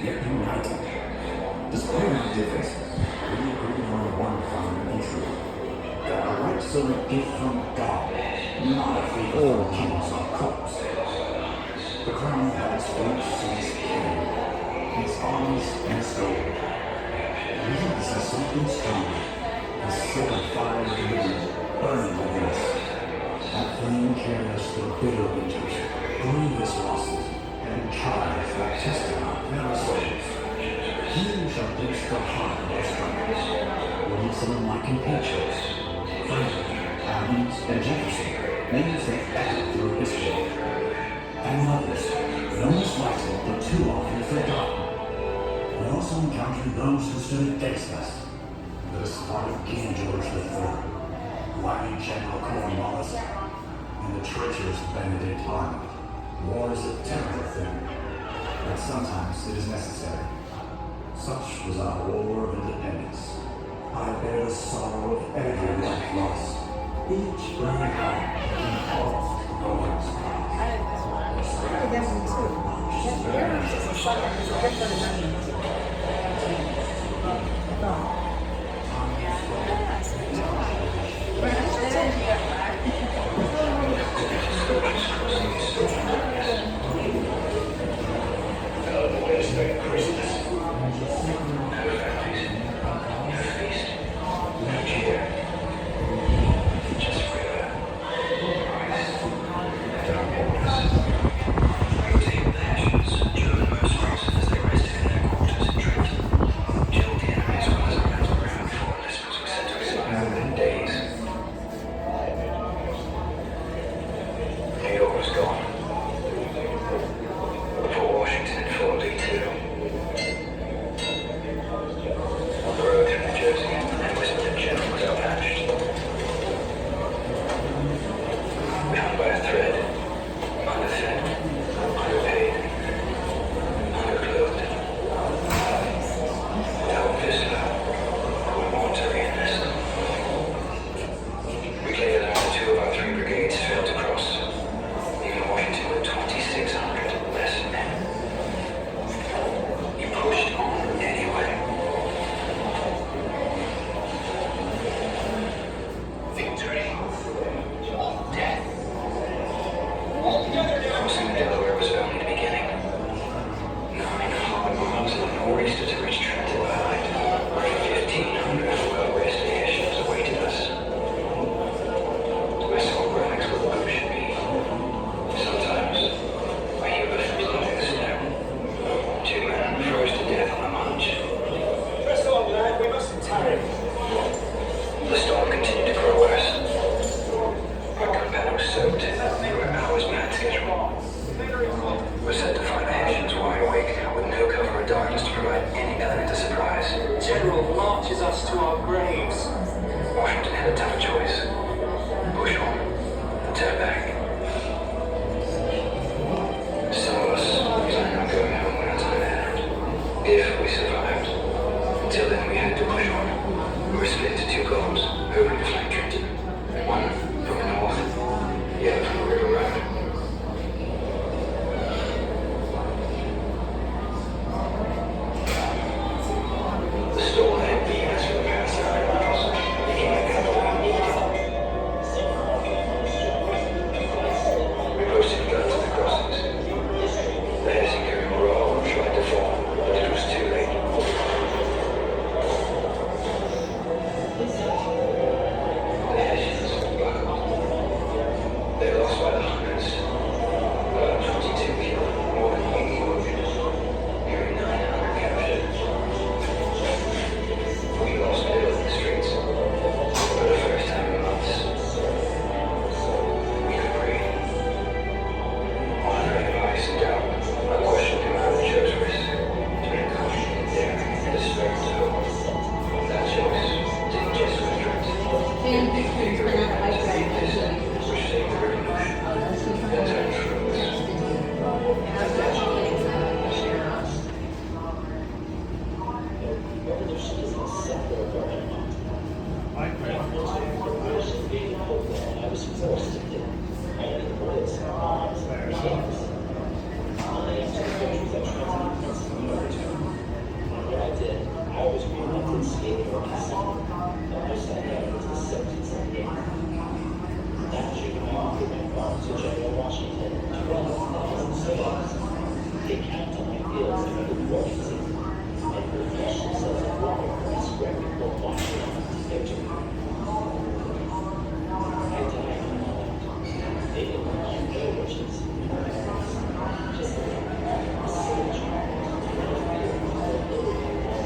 yet united. Despite our differences, we agree on one fundamental truth. That our rights are a gift from God, not a favor from kings or courts. The crown has eight seats carried, its arms and its gold. Leads us something stronger, a sacred fire in the wind, burning within us. That flame carried us through bitter winters, grievous losses, and trials that tested our very souls. He shall burst the heart of our struggles. Will some of my compatriots, Franklin, Adams, and Jefferson, names that echo through history. And others, known as lightly but too often forgotten. We also encountered those who stood against us. The spotted King George III, wily General Cornwallis, and the treacherous Benedict Arnold. War is a terrible thing, but sometimes it is necessary. Such was our war of independence. I bear the sorrow of every life lost. Each burning heart and all God's cause. I guess me too. They're just a sucker. It's a different money.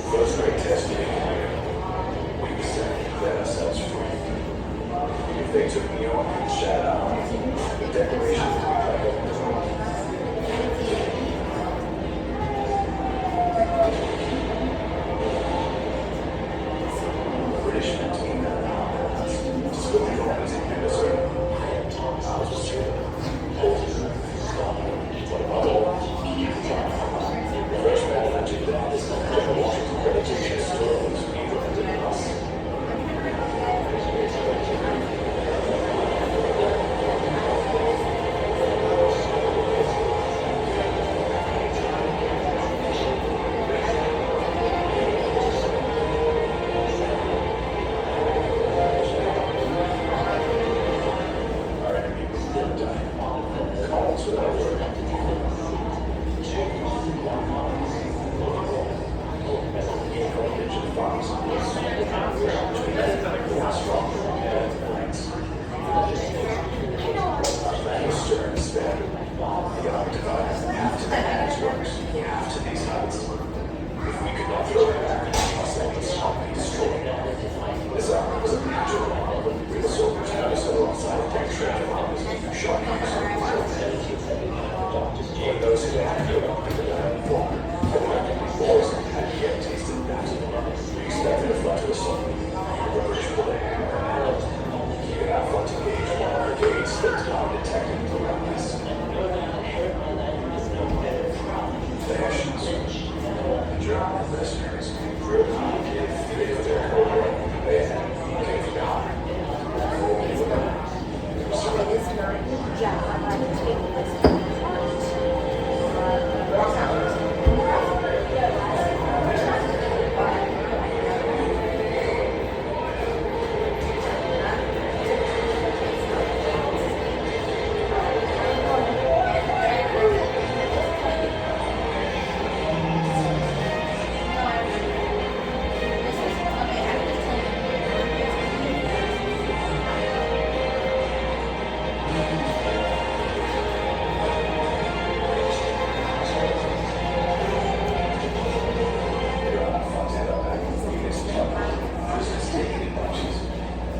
First great test we set ourselves free. If they took me on and shot out, the decorations would be like up the road. British meant to be better. Just what we always in Minnesota. I was just here. What about all? Fresh man, I do that. Washington meditation stories, people that did us. Our enemy was dead dying. Calls for that word.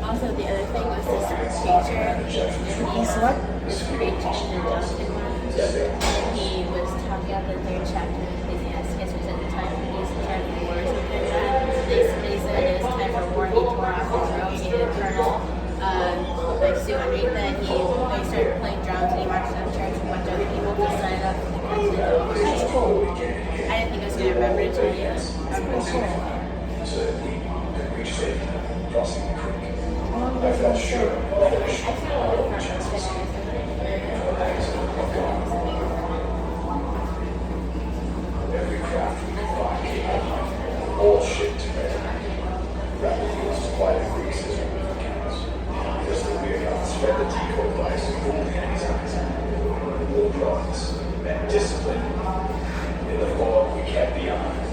Also, the other thing was this preacher. He's what? This preacher in the Justin one. He was talking about the third chapter of Ecclesiastes was at the time of peace and time for war or something like that. Basically said it was time for war. He tore off his robe. He did a colonel like suit underneath that. He started playing drums and he marched up church with a bunch of other people to sign up for the country. That's cool. I didn't think I was going to remember it until you. That's cool. So that we could reach safety crossing the creek. How long I does felt that sure take? that there I should feel be like no it's not chances. good. Every craft we could find came out, all shipped to Maryland. Rapid fuels to quiet the Greeks as we move accounts. Just that we enough to spread the decoy device and fool the enemy's eyes. War products and discipline. In the fog, we kept the honor.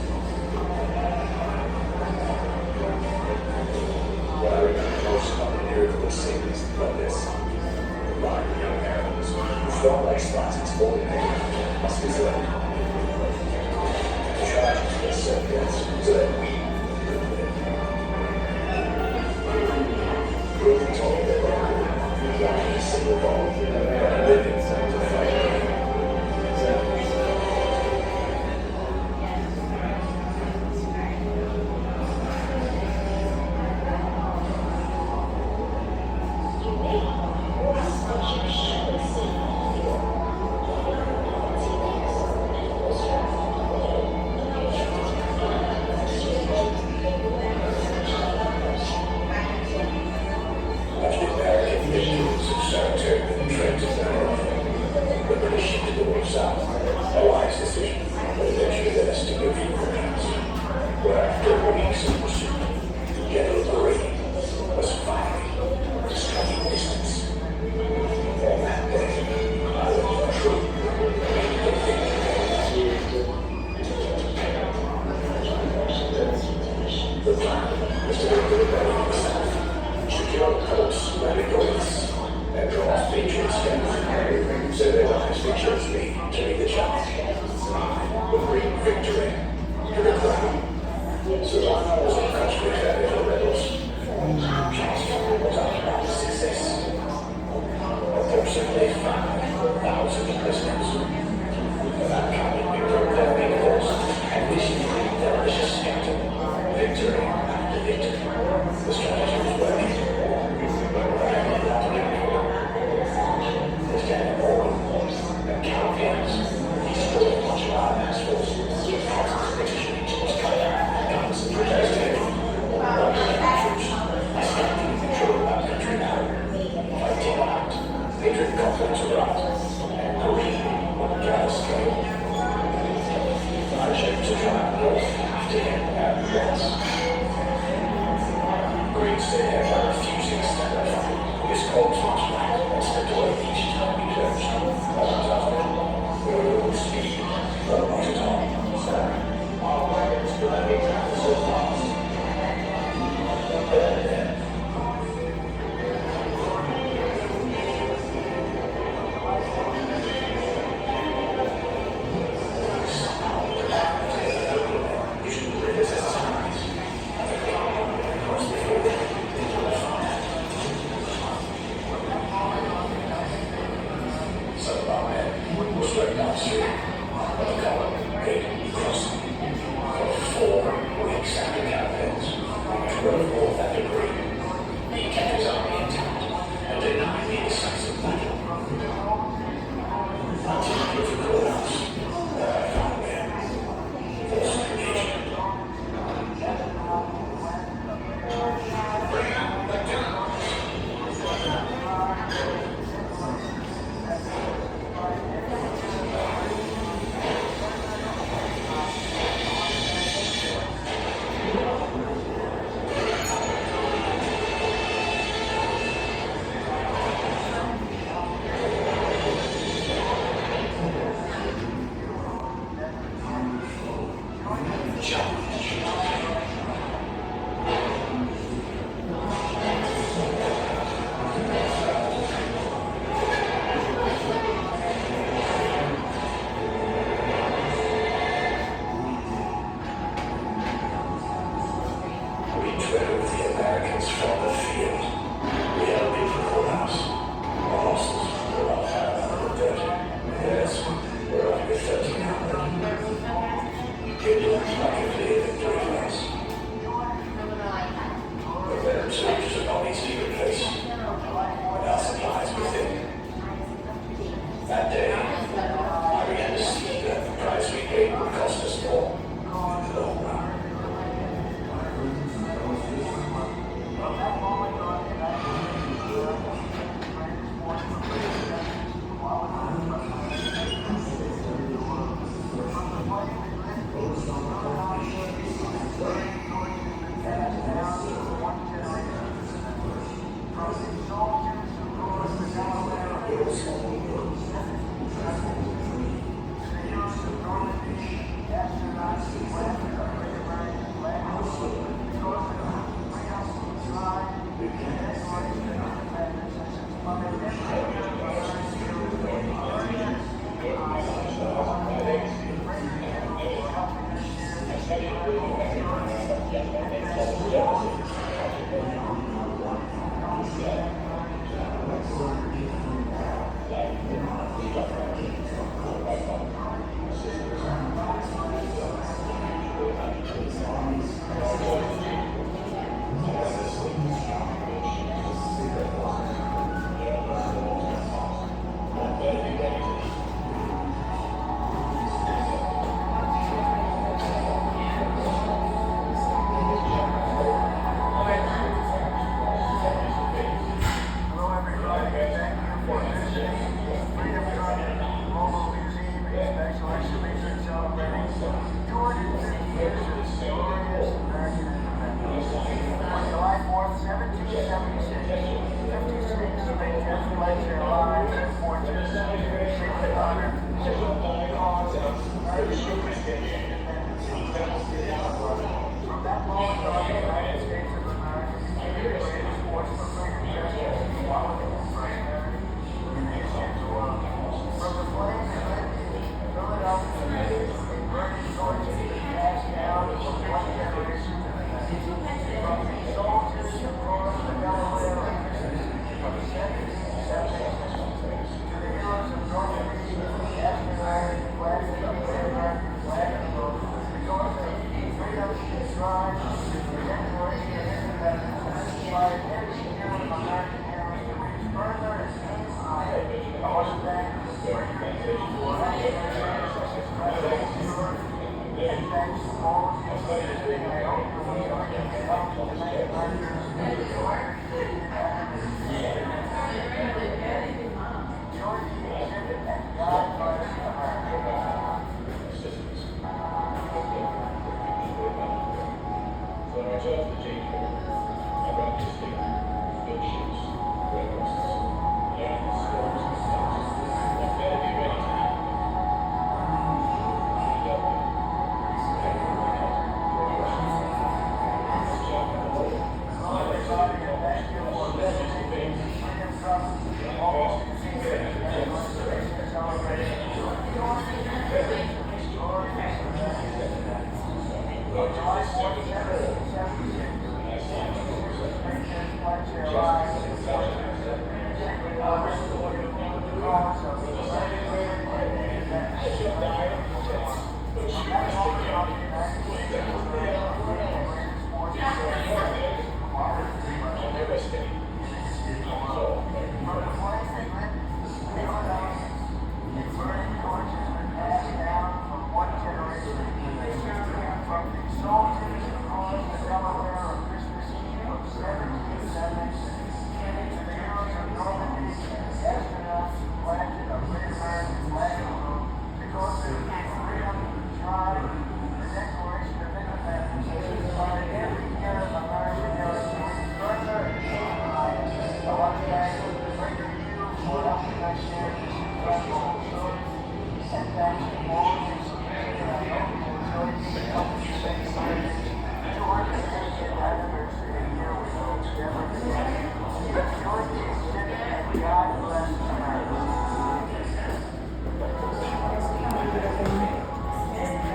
What I remember most about the lyrical singers like this, the line of young Mariners who felt like spots exploding there, must be selected. Trying to get set deaths so that we could live. Brooklyn told me that not a single ball, but living to fight.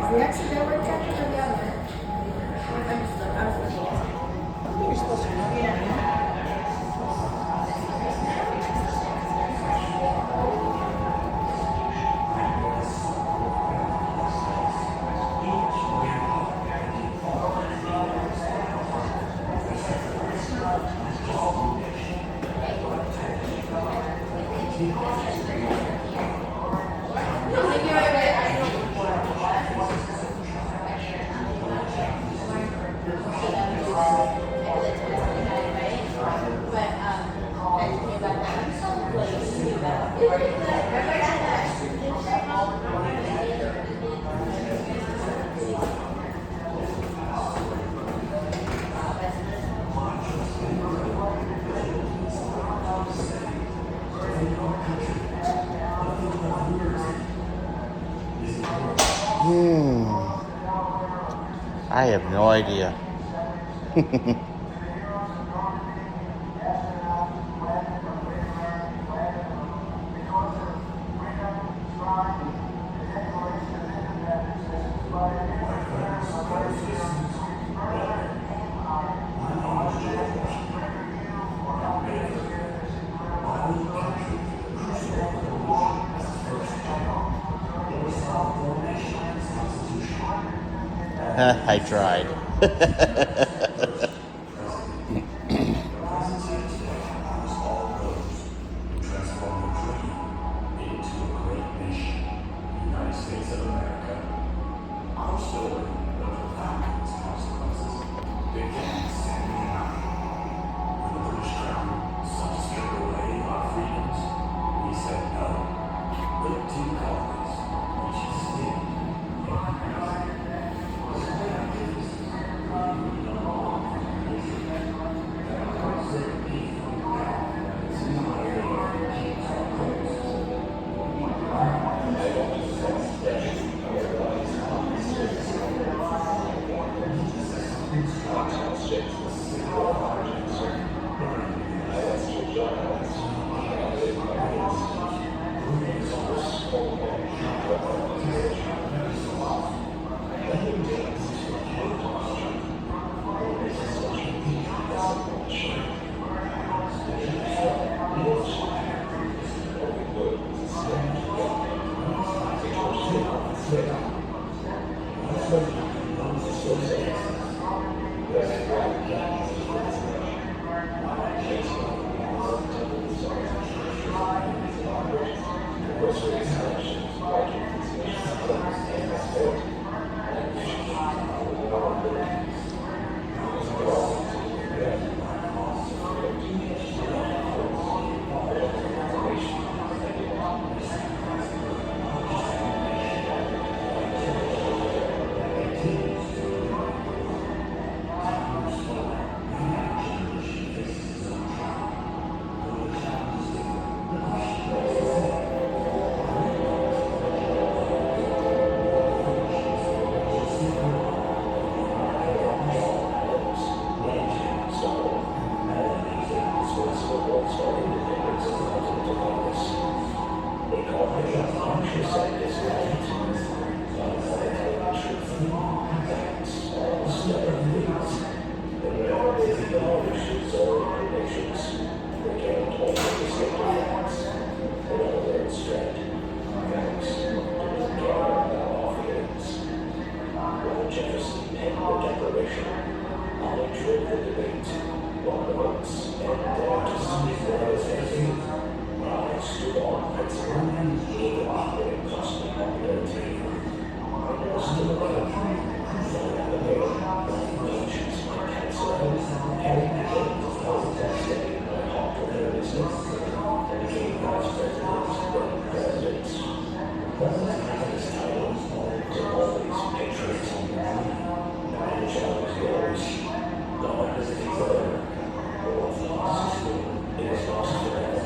The accidental jacket or the other one? I think you're supposed to know. Yeah. I have no idea. I tried. Transform a dream into a great nation, the United States of America. Our story, though profound in its consequences, began standing out. When the British crown sought to strip away our freedoms, we said no. 13 colonies, which is still legislation. I enjoyed the debate on the votes, and to see what I was asking, I stood on the fence and looked at the costly popularity. I was still alive. So I had a pair of nations like cancer, and fantastic. I hopped on their business, and became vice president, then president. President has this title, to always patriot. And the challenge is yours. God is a keeper. What's lost is lost forever.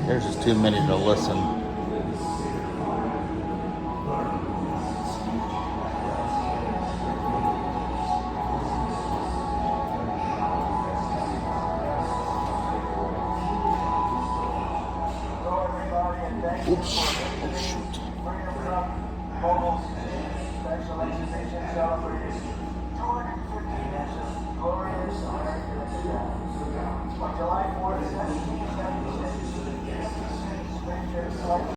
There's just too many to listen. Oops. Oh, shoot. Mobile's Special Exhibition celebrated 215 inches glorious on July 4th, 1976.